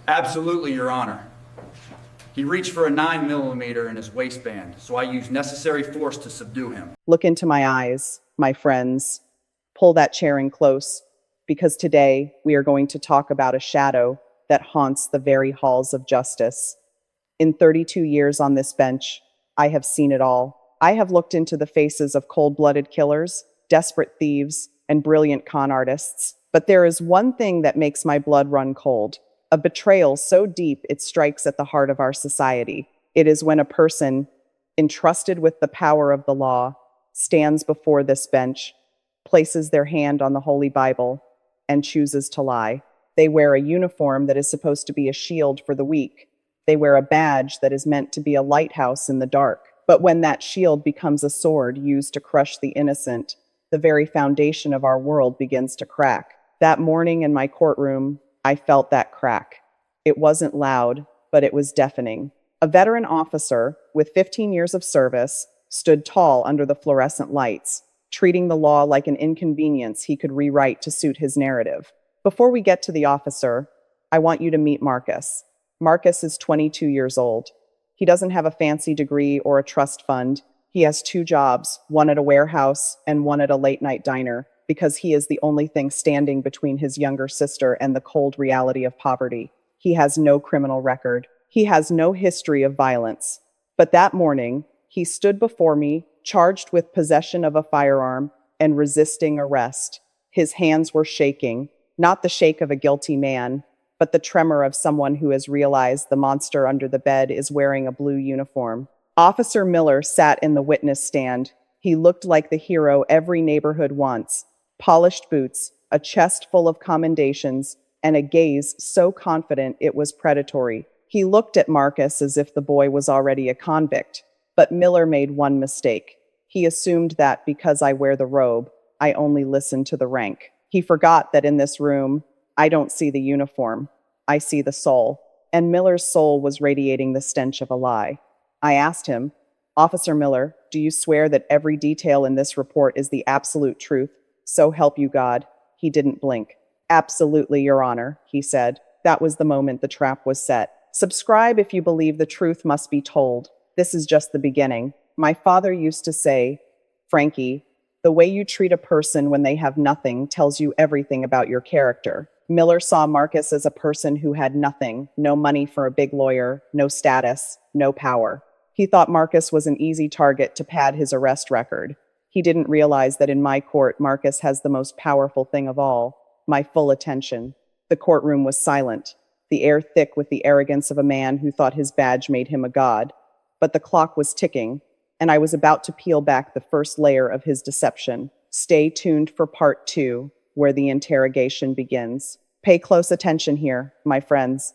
Absolutely, Your Honor. He reached for a 9mm in his waistband, so I used necessary force to subdue him. Look into my eyes, my friends. Pull that chair in close, because today we are going to talk about a shadow that haunts the very halls of justice. In 32 years on this bench, I have seen it all. I have looked into the faces of cold-blooded killers, desperate thieves, and brilliant con artists. But there is one thing that makes my blood run cold. A betrayal so deep it strikes at the heart of our society. It is when a person, entrusted with the power of the law, stands before this bench, places their hand on the Holy Bible, and chooses to lie. They wear a uniform that is supposed to be a shield for the weak. They wear a badge that is meant to be a lighthouse in the dark. But when that shield becomes a sword used to crush the innocent, the very foundation of our world begins to crack. That morning in my courtroom, I felt that crack. It wasn't loud, but it was deafening. A veteran officer with 15 years of service stood tall under the fluorescent lights, treating the law like an inconvenience he could rewrite to suit his narrative. Before we get to the officer, I want you to meet Marcus. Marcus is 22 years old. He doesn't have a fancy degree or a trust fund. He has 2 jobs, one at a warehouse and one at a late-night diner, because he is the only thing standing between his younger sister and the cold reality of poverty. He has no criminal record. He has no history of violence. But that morning, he stood before me, charged with possession of a firearm and resisting arrest. His hands were shaking, not the shake of a guilty man, but the tremor of someone who has realized the monster under the bed is wearing a blue uniform. Officer Miller sat in the witness stand. He looked like the hero every neighborhood wants. Polished boots, a chest full of commendations, and a gaze so confident it was predatory. He looked at Marcus as if the boy was already a convict. But Miller made one mistake. He assumed that because I wear the robe, I only listen to the rank. He forgot that in this room, I don't see the uniform. I see the soul. And Miller's soul was radiating the stench of a lie. I asked him, "Officer Miller, do you swear that every detail in this report is the absolute truth? So help you God." He didn't blink. "Absolutely, Your Honor," he said. That was the moment the trap was set. Subscribe if you believe the truth must be told. This is just the beginning. My father used to say, "Frankie, the way you treat a person when they have nothing tells you everything about your character." Miller saw Marcus as a person who had nothing, no money for a big lawyer, no status, no power. He thought Marcus was an easy target to pad his arrest record. He didn't realize that in my court, Marcus has the most powerful thing of all, my full attention. The courtroom was silent, the air thick with the arrogance of a man who thought his badge made him a god. But the clock was ticking, and I was about to peel back the first layer of his deception. Stay tuned for part 2, where the interrogation begins. Pay close attention here, my friends.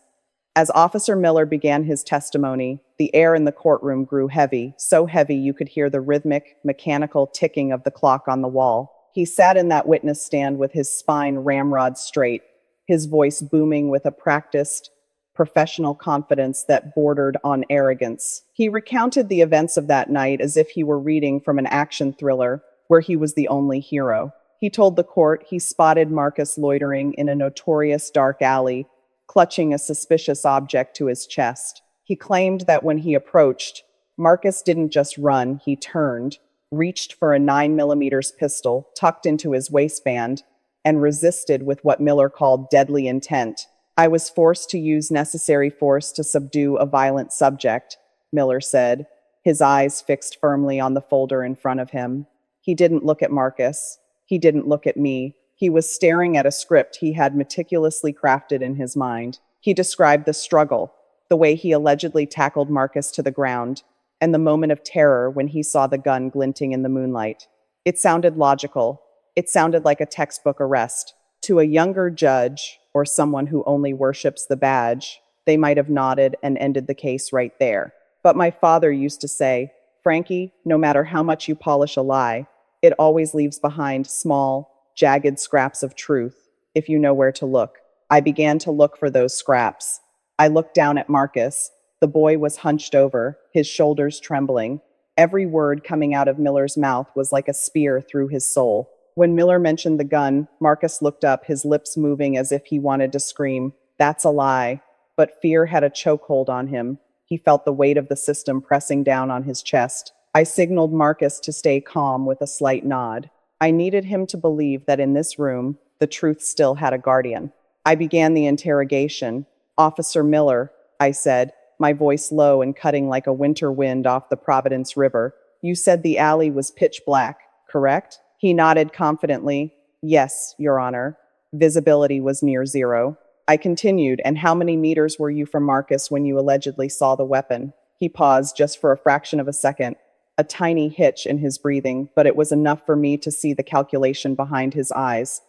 As Officer Miller began his testimony, the air in the courtroom grew heavy, so heavy you could hear the rhythmic, mechanical ticking of the clock on the wall. He sat in that witness stand with his spine ramrod straight, his voice booming with a practiced, professional confidence that bordered on arrogance. He recounted the events of that night as if he were reading from an action thriller where he was the only hero. He told the court he spotted Marcus loitering in a notorious dark alley, clutching a suspicious object to his chest. He claimed that when he approached, Marcus didn't just run, he turned, reached for a 9mm pistol tucked into his waistband, and resisted with what Miller called deadly intent. "I was forced to use necessary force to subdue a violent subject," Miller said, his eyes fixed firmly on the folder in front of him. He didn't look at Marcus. He didn't look at me. He was staring at a script he had meticulously crafted in his mind. He described the struggle, the way he allegedly tackled Marcus to the ground, and the moment of terror when he saw the gun glinting in the moonlight. It sounded logical. It sounded like a textbook arrest. To a younger judge, or someone who only worships the badge, they might have nodded and ended the case right there. But my father used to say, "Frankie, no matter how much you polish a lie, it always leaves behind small, jagged scraps of truth, if you know where to look." I began to look for those scraps. I looked down at Marcus. The boy was hunched over, his shoulders trembling. Every word coming out of Miller's mouth was like a spear through his soul. When Miller mentioned the gun, Marcus looked up, his lips moving as if he wanted to scream, "That's a lie." but fear had a chokehold on him. He felt the weight of the system pressing down on his chest. I signaled Marcus to stay calm with a slight nod. I needed him to believe that in this room, the truth still had a guardian. I began the interrogation. "Officer Miller," I said, my voice low and cutting like a winter wind off the Providence River. "You said the alley was pitch black, correct?" He nodded confidently. "Yes, Your Honor." Visibility was near zero. I continued, "And how many meters were you from Marcus when you allegedly saw the weapon?" He paused just for a fraction of a second, a tiny hitch in his breathing, but it was enough for me to see the calculation behind his eyes.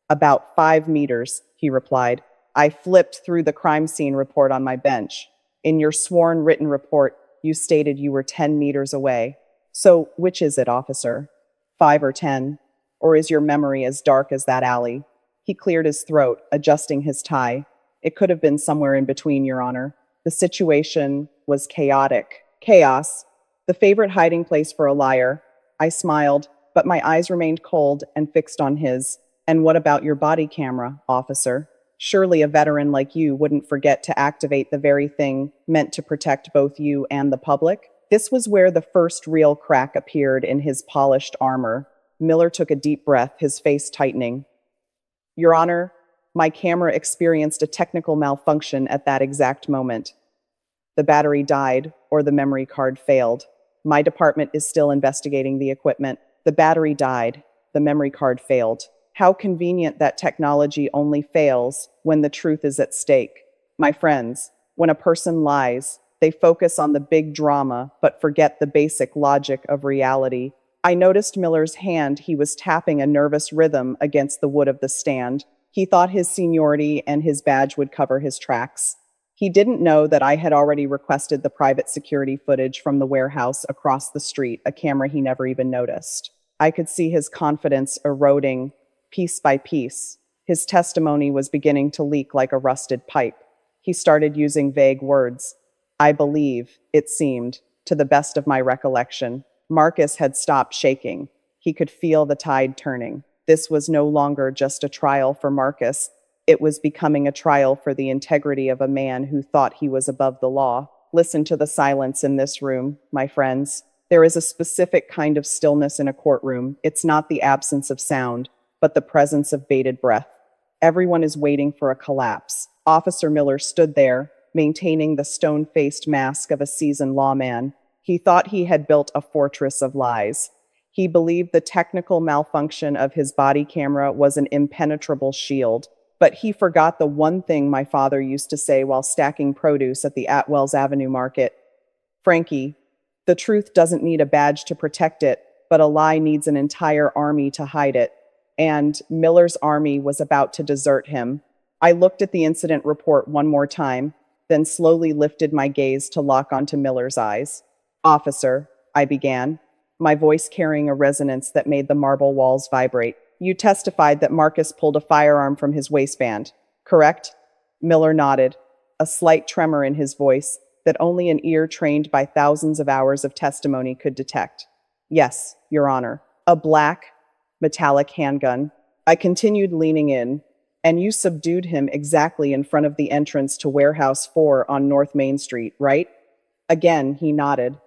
"About 5 meters," he replied. I flipped through the crime scene report on my bench. "In your sworn written report, you stated you were 10 meters away. So which is it, officer? 5 or 10? Or is your memory as dark as that alley?" He cleared his throat, adjusting his tie. "It could have been somewhere in between, Your Honor. The situation was chaotic." Chaos, the favorite hiding place for a liar. I smiled, but my eyes remained cold and fixed on his. "And what about your body camera, officer? Surely a veteran like you wouldn't forget to activate the very thing meant to protect both you and the public?" This was where the first real crack appeared in his polished armor. Miller took a deep breath, his face tightening. "Your Honor, my camera experienced a technical malfunction at that exact moment. The battery died, or the memory card failed. My department is still investigating the equipment. The battery died, the memory card failed. How convenient that technology only fails when the truth is at stake. My friends, when a person lies, they focus on the big drama, but forget the basic logic of reality." I noticed Miller's hand. He was tapping a nervous rhythm against the wood of the stand. He thought his seniority and his badge would cover his tracks. He didn't know that I had already requested the private security footage from the warehouse across the street, a camera he never even noticed. I could see his confidence eroding piece by piece. His testimony was beginning to leak like a rusted pipe. He started using vague words. "I believe," it seemed, to the best of my recollection. Marcus had stopped shaking. He could feel the tide turning. This was no longer just a trial for Marcus. It was becoming a trial for the integrity of a man who thought he was above the law. Listen to the silence in this room, my friends. There is a specific kind of stillness in a courtroom. It's not the absence of sound, but the presence of bated breath. Everyone is waiting for a collapse. Officer Miller stood there, maintaining the stone-faced mask of a seasoned lawman. He thought he had built a fortress of lies. He believed the technical malfunction of his body camera was an impenetrable shield. But he forgot the one thing my father used to say while stacking produce at the Atwells Avenue market. "Frankie, the truth doesn't need a badge to protect it, but a lie needs an entire army to hide it." And Miller's army was about to desert him. I looked at the incident report one more time, then slowly lifted my gaze to lock onto Miller's eyes. "Officer," I began, my voice carrying a resonance that made the marble walls vibrate. "You testified that Marcus pulled a firearm from his waistband, correct?" Miller nodded, a slight tremor in his voice that only an ear trained by thousands of hours of testimony could detect. "Yes, Your Honor." "A black, metallic handgun." I continued, leaning in. "And you subdued him exactly in front of the entrance to Warehouse 4 on North Main Street, right?" Again, he nodded.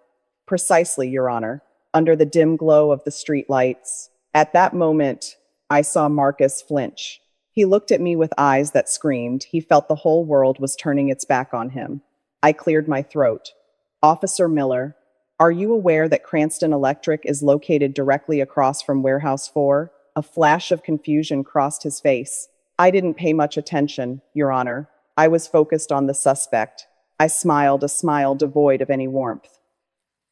"Precisely, Your Honor, under the dim glow of the street lights." At that moment, I saw Marcus flinch. He looked at me with eyes that screamed. He felt the whole world was turning its back on him. I cleared my throat. "Officer Miller, are you aware that Cranston Electric is located directly across from Warehouse 4? A flash of confusion crossed his face. "I didn't pay much attention, Your Honor. I was focused on the suspect." I smiled, a smile devoid of any warmth.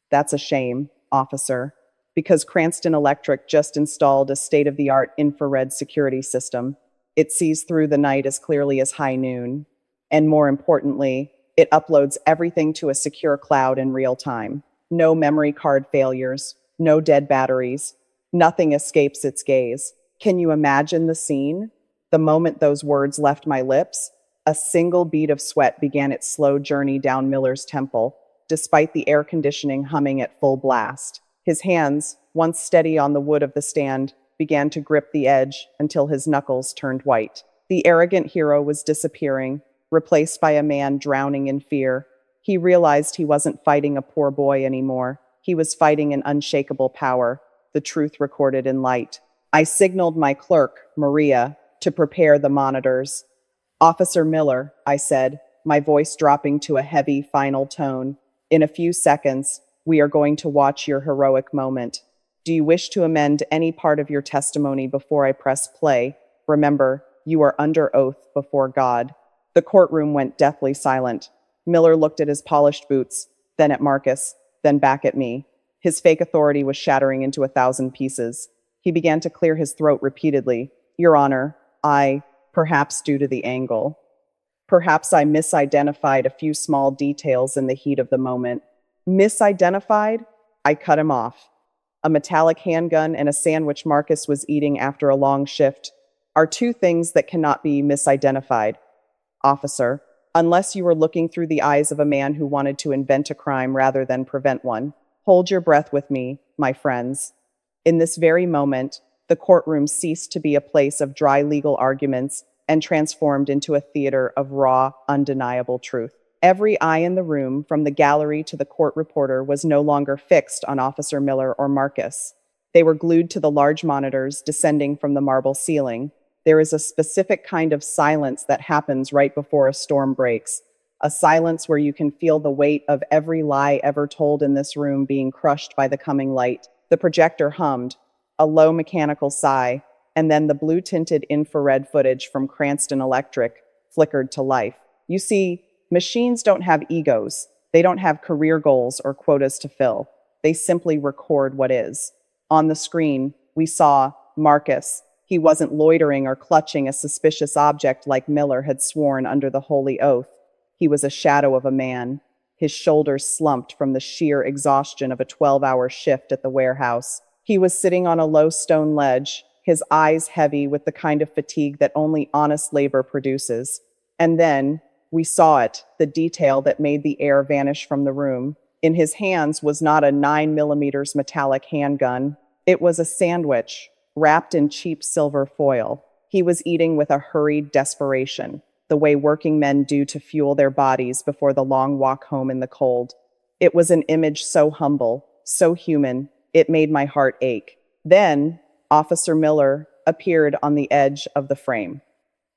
"That's a shame, officer, because Cranston Electric just installed a state-of-the-art infrared security system. It sees through the night as clearly as high noon. And more importantly, it uploads everything to a secure cloud in real time. No memory card failures, no dead batteries. Nothing escapes its gaze. Can you imagine the scene? The moment those words left my lips, a single bead of sweat began its slow journey down Miller's temple, despite the air conditioning humming at full blast. His hands, once steady on the wood of the stand, began to grip the edge until his knuckles turned white. The arrogant hero was disappearing, replaced by a man drowning in fear. He realized he wasn't fighting a poor boy anymore. He was fighting an unshakable power, the truth recorded in light. I signaled my clerk, Maria, to prepare the monitors. Officer Miller, I said, my voice dropping to a heavy, final tone. In a few seconds, we are going to watch your heroic moment. Do you wish to amend any part of your testimony before I press play? Remember, you are under oath before God. The courtroom went deathly silent. Miller looked at his polished boots, then at Marcus, then back at me. His fake authority was shattering into 1,000 pieces. He began to clear his throat repeatedly. Your Honor, perhaps due to the angle. Perhaps I misidentified a few small details in the heat of the moment. Misidentified? I cut him off. A metallic handgun and a sandwich Marcus was eating after a long shift are two things that cannot be misidentified. Officer, unless you were looking through the eyes of a man who wanted to invent a crime rather than prevent one. Hold your breath with me, my friends. In this very moment, the courtroom ceased to be a place of dry legal arguments and transformed into a theater of raw, undeniable truth. Every eye in the room, from the gallery to the court reporter, was no longer fixed on Officer Miller or Marcus. They were glued to the large monitors descending from the marble ceiling. There is a specific kind of silence that happens right before a storm breaks, a silence where you can feel the weight of every lie ever told in this room being crushed by the coming light. The projector hummed, a low mechanical sigh, and then the blue-tinted infrared footage from Cranston Electric flickered to life. You see, machines don't have egos. They don't have career goals or quotas to fill. They simply record what is. On the screen, we saw Marcus. He wasn't loitering or clutching a suspicious object like Miller had sworn under the holy oath. He was a shadow of a man. His shoulders slumped from the sheer exhaustion of a 12-hour shift at the warehouse. He was sitting on a low stone ledge, his eyes heavy with the kind of fatigue that only honest labor produces. And then, we saw it, the detail that made the air vanish from the room. In his hands was not a 9mm metallic handgun. It was a sandwich, wrapped in cheap silver foil. He was eating with a hurried desperation, the way working men do to fuel their bodies before the long walk home in the cold. It was an image so humble, so human, it made my heart ache. Then, Officer Miller appeared on the edge of the frame.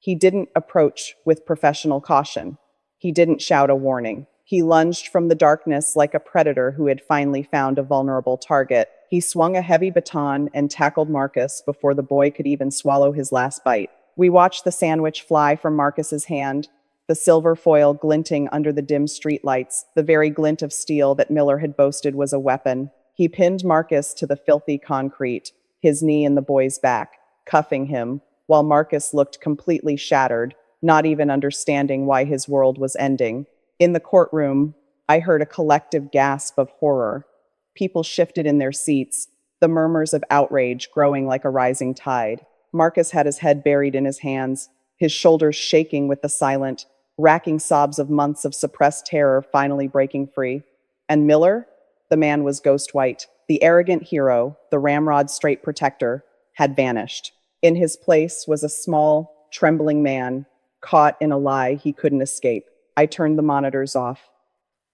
He didn't approach with professional caution. He didn't shout a warning. He lunged from the darkness like a predator who had finally found a vulnerable target. He swung a heavy baton and tackled Marcus before the boy could even swallow his last bite. We watched the sandwich fly from Marcus's hand, the silver foil glinting under the dim streetlights, the very glint of steel that Miller had boasted was a weapon. He pinned Marcus to the filthy concrete, his knee in the boy's back, cuffing him, while Marcus looked completely shattered, not even understanding why his world was ending. In the courtroom, I heard a collective gasp of horror. People shifted in their seats, the murmurs of outrage growing like a rising tide. Marcus had his head buried in his hands, his shoulders shaking with the silent, racking sobs of months of suppressed terror finally breaking free. And Miller? The man was ghost white. The arrogant hero, the ramrod straight protector, had vanished. In his place was a small, trembling man, caught in a lie he couldn't escape. I turned the monitors off.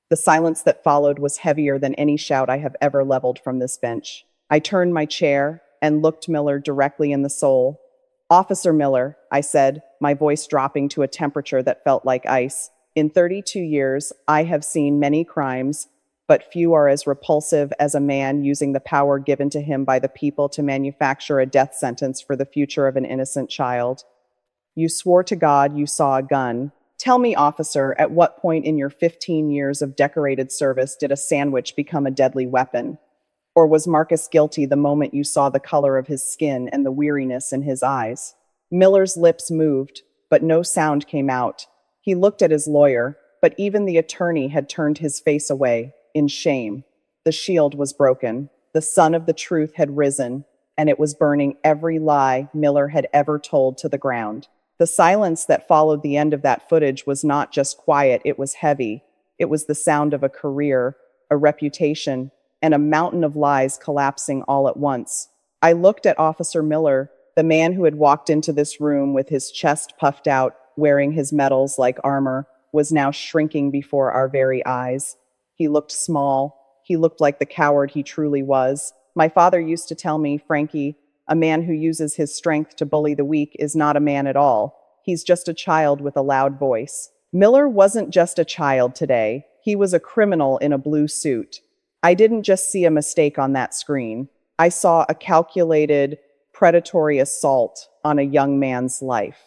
The silence that followed was heavier than any shout I have ever leveled from this bench. I turned my chair and looked Miller directly in the soul. Officer Miller, I said, my voice dropping to a temperature that felt like ice. In 32 years, I have seen many crimes, but few are as repulsive as a man using the power given to him by the people to manufacture a death sentence for the future of an innocent child. You swore to God you saw a gun. Tell me, officer, at what point in your 15 years of decorated service did a sandwich become a deadly weapon? Or was Marcus guilty the moment you saw the color of his skin and the weariness in his eyes? Miller's lips moved, but no sound came out. He looked at his lawyer, but even the attorney had turned his face away, in shame. The shield was broken. The sun of the truth had risen, and it was burning every lie Miller had ever told to the ground. The silence that followed the end of that footage was not just quiet, it was heavy. It was the sound of a career, a reputation, and a mountain of lies collapsing all at once. I looked at Officer Miller, the man who had walked into this room with his chest puffed out, wearing his medals like armor, was now shrinking before our very eyes. He looked small. He looked like the coward he truly was. My father used to tell me, Frankie, a man who uses his strength to bully the weak is not a man at all. He's just a child with a loud voice. Miller wasn't just a child today. He was a criminal in a blue suit. I didn't just see a mistake on that screen. I saw a calculated, predatory assault on a young man's life.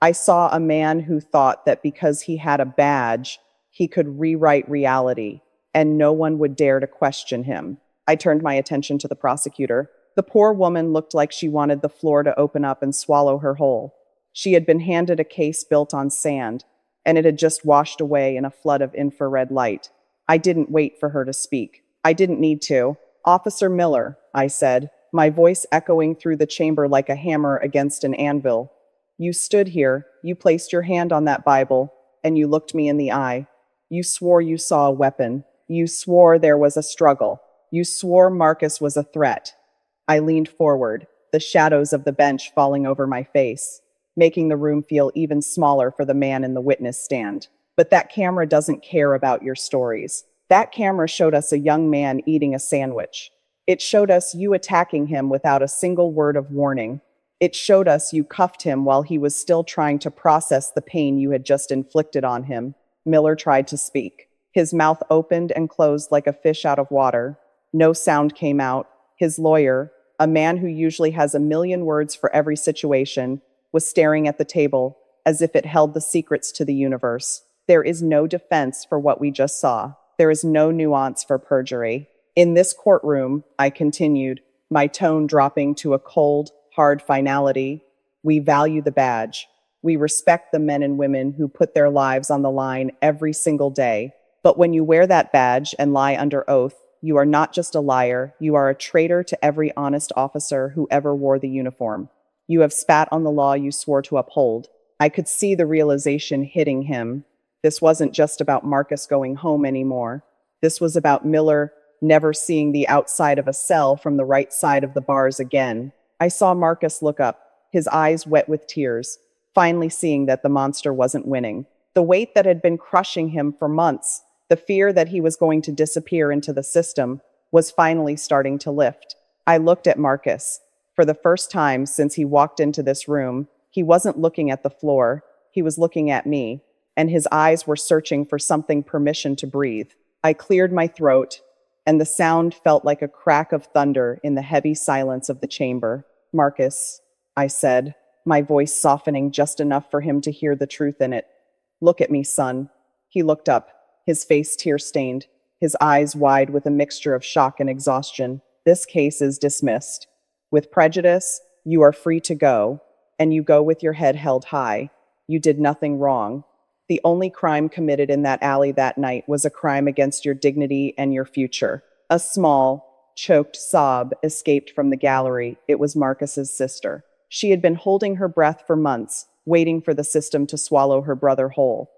I saw a man who thought that because he had a badge, he could rewrite reality, and no one would dare to question him. I turned my attention to the prosecutor. The poor woman looked like she wanted the floor to open up and swallow her whole. She had been handed a case built on sand, and it had just washed away in a flood of infrared light. I didn't wait for her to speak. I didn't need to. Officer Miller, I said, my voice echoing through the chamber like a hammer against an anvil. You stood here, you placed your hand on that Bible, and you looked me in the eye. You swore you saw a weapon. You swore there was a struggle. You swore Marcus was a threat. I leaned forward, the shadows of the bench falling over my face, making the room feel even smaller for the man in the witness stand. But that camera doesn't care about your stories. That camera showed us a young man eating a sandwich. It showed us you attacking him without a single word of warning. It showed us you cuffed him while he was still trying to process the pain you had just inflicted on him. Miller tried to speak. His mouth opened and closed like a fish out of water. No sound came out. His lawyer, a man who usually has a million words for every situation, was staring at the table as if it held the secrets to the universe. There is no defense for what we just saw. There is no nuance for perjury. In this courtroom, I continued, my tone dropping to a cold, hard finality, we value the badge. We respect the men and women who put their lives on the line every single day. But when you wear that badge and lie under oath, you are not just a liar, you are a traitor to every honest officer who ever wore the uniform. You have spat on the law you swore to uphold. I could see the realization hitting him. This wasn't just about Marcus going home anymore. This was about Miller never seeing the outside of a cell from the right side of the bars again. I saw Marcus look up, his eyes wet with tears, finally seeing that the monster wasn't winning. The weight that had been crushing him for months, the fear that he was going to disappear into the system, was finally starting to lift. I looked at Marcus. For the first time since he walked into this room, he wasn't looking at the floor, he was looking at me, and his eyes were searching for something permission to breathe. I cleared my throat, and the sound felt like a crack of thunder in the heavy silence of the chamber. Marcus, I said, my voice softening just enough for him to hear the truth in it. Look at me, son. He looked up, his face tear-stained, his eyes wide with a mixture of shock and exhaustion. This case is dismissed. With prejudice, you are free to go, and you go with your head held high. You did nothing wrong. The only crime committed in that alley that night was a crime against your dignity and your future. A small, choked sob escaped from the gallery. It was Marcus's sister. She had been holding her breath for months, waiting for the system to swallow her brother whole.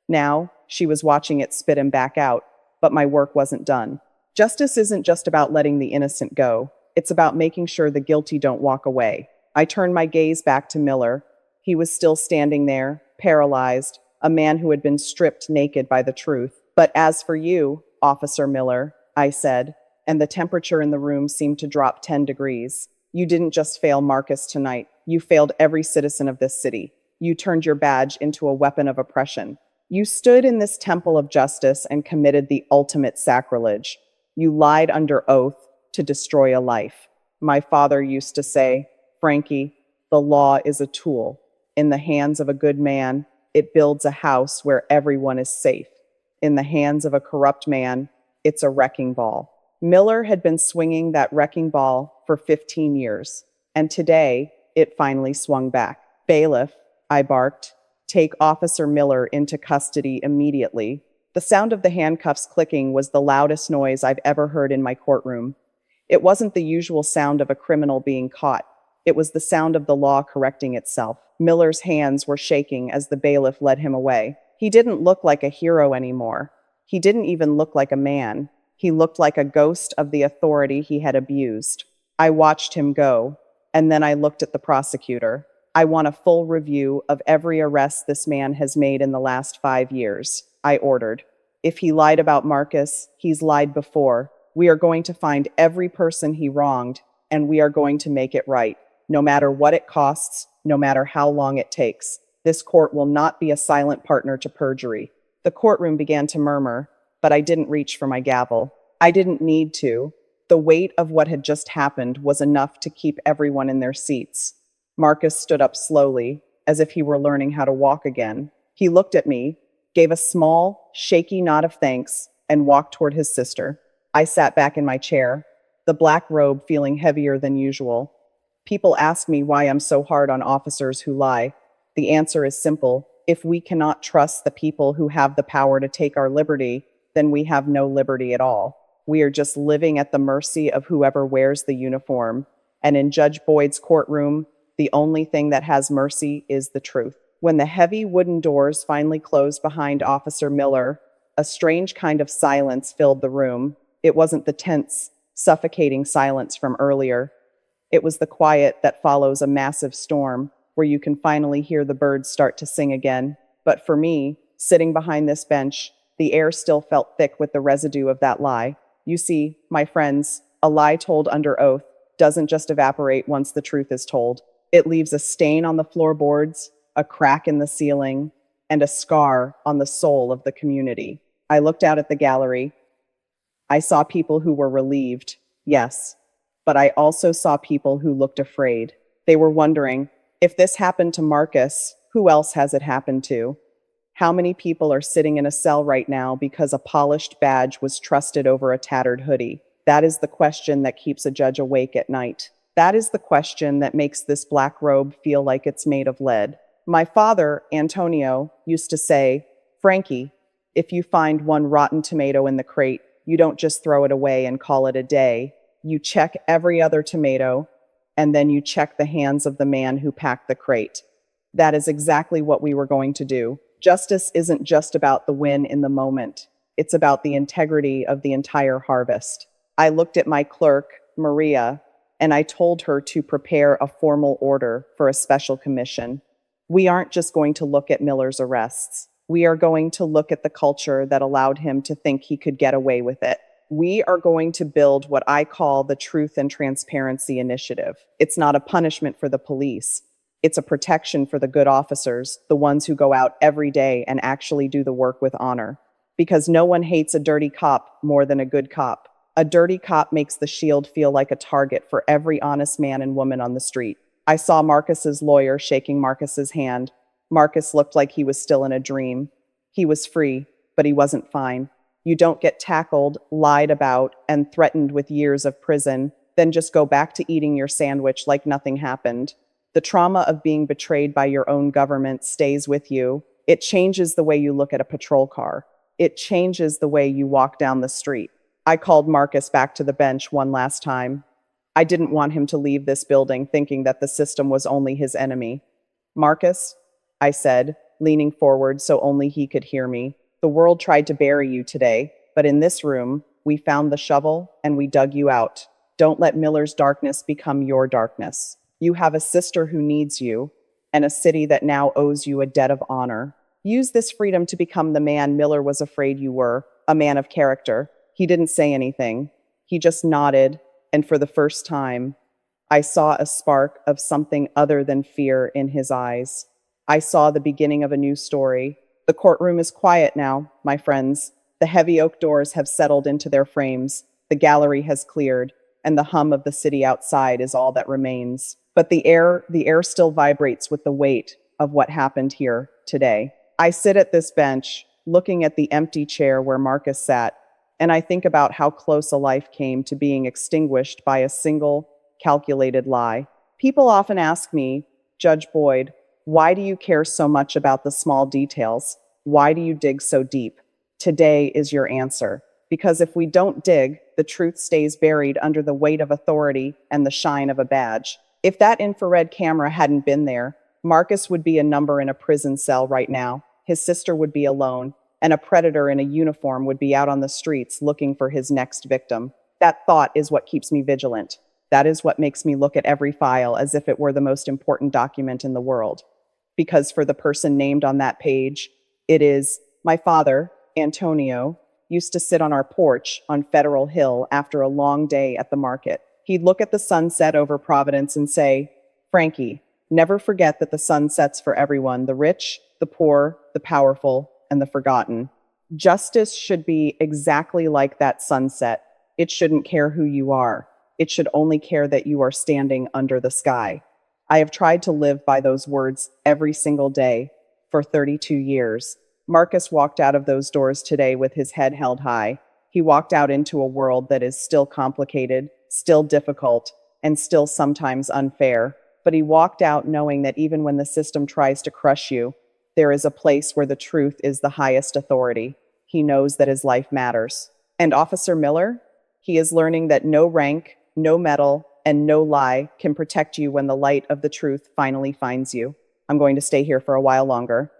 Now, she was watching it spit him back out, but my work wasn't done. Justice isn't just about letting the innocent go. It's about making sure the guilty don't walk away. I turned my gaze back to Miller. He was still standing there, paralyzed, a man who had been stripped naked by the truth. But as for you, Officer Miller, I said, and the temperature in the room seemed to drop 10 degrees. You didn't just fail Marcus tonight. You failed every citizen of this city. You turned your badge into a weapon of oppression. You stood in this temple of justice and committed the ultimate sacrilege. You lied under oath to destroy a life. My father used to say, Frankie, the law is a tool. In the hands of a good man, it builds a house where everyone is safe. In the hands of a corrupt man, it's a wrecking ball. Miller had been swinging that wrecking ball for 15 years, and today it finally swung back. Bailiff, I barked, take Officer Miller into custody immediately. The sound of the handcuffs clicking was the loudest noise I've ever heard in my courtroom. It wasn't the usual sound of a criminal being caught. It was the sound of the law correcting itself. Miller's hands were shaking as the bailiff led him away. He didn't look like a hero anymore. He didn't even look like a man. He looked like a ghost of the authority he had abused. I watched him go, and then I looked at the prosecutor. I want a full review of every arrest this man has made in the last 5 years, I ordered. If he lied about Marcus, he's lied before. We are going to find every person he wronged, and we are going to make it right, no matter what it costs, no matter how long it takes. This court will not be a silent partner to perjury. The courtroom began to murmur, but I didn't reach for my gavel. I didn't need to. The weight of what had just happened was enough to keep everyone in their seats. Marcus stood up slowly, as if he were learning how to walk again. He looked at me, gave a small, shaky nod of thanks, and walked toward his sister. I sat back in my chair, the black robe feeling heavier than usual. People ask me why I'm so hard on officers who lie. The answer is simple. If we cannot trust the people who have the power to take our liberty, then we have no liberty at all. We are just living at the mercy of whoever wears the uniform. And in Judge Boyd's courtroom, the only thing that has mercy is the truth. When the heavy wooden doors finally closed behind Officer Miller, a strange kind of silence filled the room. It wasn't the tense, suffocating silence from earlier. It was the quiet that follows a massive storm, where you can finally hear the birds start to sing again. But for me, sitting behind this bench, the air still felt thick with the residue of that lie. You see, my friends, a lie told under oath doesn't just evaporate once the truth is told. It leaves a stain on the floorboards, a crack in the ceiling, and a scar on the soul of the community. I looked out at the gallery. I saw people who were relieved, yes, but I also saw people who looked afraid. They were wondering, if this happened to Marcus, who else has it happened to? How many people are sitting in a cell right now because a polished badge was trusted over a tattered hoodie? That is the question that keeps a judge awake at night. That is the question that makes this black robe feel like it's made of lead. My father, Antonio, used to say, Frankie, if you find one rotten tomato in the crate, you don't just throw it away and call it a day. You check every other tomato, and then you check the hands of the man who packed the crate. That is exactly what we were going to do. Justice isn't just about the win in the moment. It's about the integrity of the entire harvest. I looked at my clerk, Maria, and I told her to prepare a formal order for a special commission. We aren't just going to look at Miller's arrests. We are going to look at the culture that allowed him to think he could get away with it. We are going to build what I call the Truth and Transparency Initiative. It's not a punishment for the police. It's a protection for the good officers, the ones who go out every day and actually do the work with honor. Because no one hates a dirty cop more than a good cop. A dirty cop makes the shield feel like a target for every honest man and woman on the street. I saw Marcus's lawyer shaking Marcus's hand. Marcus looked like he was still in a dream. He was free, but he wasn't fine. You don't get tackled, lied about, and threatened with years of prison, then just go back to eating your sandwich like nothing happened. The trauma of being betrayed by your own government stays with you. It changes the way you look at a patrol car. It changes the way you walk down the street. I called Marcus back to the bench one last time. I didn't want him to leave this building thinking that the system was only his enemy. Marcus, I said, leaning forward so only he could hear me, the world tried to bury you today, but in this room, we found the shovel and we dug you out. Don't let Miller's darkness become your darkness. You have a sister who needs you, and a city that now owes you a debt of honor. Use this freedom to become the man Miller was afraid you were, a man of character. He didn't say anything. He just nodded, and for the first time, I saw a spark of something other than fear in his eyes. I saw the beginning of a new story. The courtroom is quiet now, my friends. The heavy oak doors have settled into their frames. The gallery has cleared, and the hum of the city outside is all that remains. But the air still vibrates with the weight of what happened here today. I sit at this bench, looking at the empty chair where Marcus sat, and I think about how close a life came to being extinguished by a single, calculated lie. People often ask me, Judge Boyd, why do you care so much about the small details? Why do you dig so deep? Today is your answer. Because if we don't dig, the truth stays buried under the weight of authority and the shine of a badge. If that infrared camera hadn't been there, Marcus would be a number in a prison cell right now. His sister would be alone, and a predator in a uniform would be out on the streets looking for his next victim. That thought is what keeps me vigilant. That is what makes me look at every file as if it were the most important document in the world. Because for the person named on that page, it is my father, Antonio, used to sit on our porch on Federal Hill after a long day at the market. He'd look at the sunset over Providence and say, Frankie, never forget that the sun sets for everyone, the rich, the poor, the powerful, and the forgotten. Justice should be exactly like that sunset. It shouldn't care who you are. It should only care that you are standing under the sky. I have tried to live by those words every single day for 32 years. Marcus walked out of those doors today with his head held high. He walked out into a world that is still complicated, still difficult, and still sometimes unfair. But he walked out knowing that even when the system tries to crush you, there is a place where the truth is the highest authority. He knows that his life matters. And Officer Miller? He is learning that no rank, no medal, and no lie can protect you when the light of the truth finally finds you. I'm going to stay here for a while longer.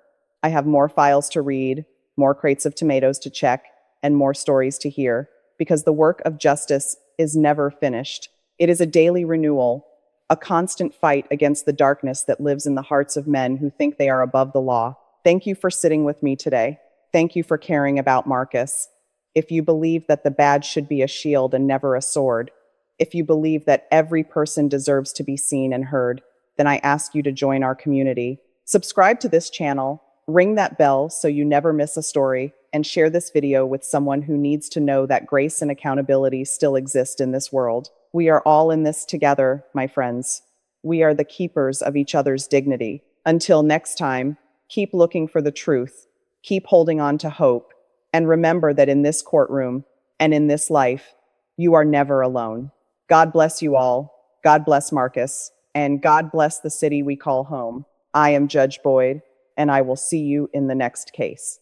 I have more files to read, more crates of tomatoes to check, and more stories to hear, because the work of justice is never finished. It is a daily renewal, a constant fight against the darkness that lives in the hearts of men who think they are above the law. Thank you for sitting with me today. Thank you for caring about Marcus. If you believe that the badge should be a shield and never a sword, if you believe that every person deserves to be seen and heard, then I ask you to join our community. Subscribe to this channel, ring that bell so you never miss a story, and share this video with someone who needs to know that grace and accountability still exist in this world. We are all in this together, my friends. We are the keepers of each other's dignity. Until next time, keep looking for the truth, keep holding on to hope, and remember that in this courtroom and in this life, you are never alone. God bless you all. God bless Marcus. And God bless the city we call home. I am Judge Boyd, and I will see you in the next case.